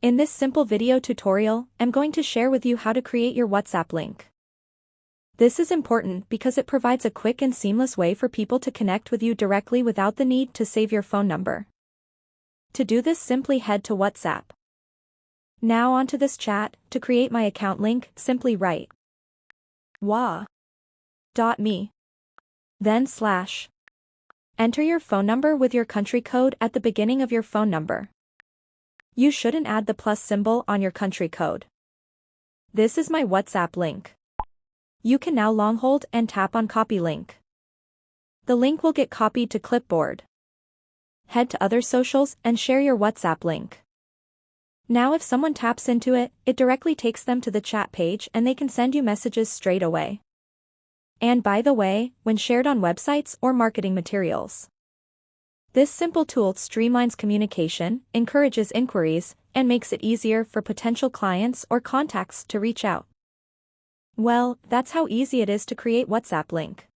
In this simple video tutorial, I'm going to share with you how to create your WhatsApp link. This is important because it provides a quick and seamless way for people to connect with you directly without the need to save your phone number. To do this, simply head to WhatsApp. Now onto this chat. To create my account link, simply write wa.me. Then /. Enter your phone number with your country code at the beginning of your phone number. You shouldn't add the plus symbol on your country code. This is my WhatsApp link. You can now long hold and tap on copy link. The link will get copied to clipboard. Head to other socials and share your WhatsApp link. Now if someone taps into it, it directly takes them to the chat page and they can send you messages straight away. And by the way, when shared on websites or marketing materials. This simple tool streamlines communication, encourages inquiries, and makes it easier for potential clients or contacts to reach out. Well, that's how easy it is to create WhatsApp link.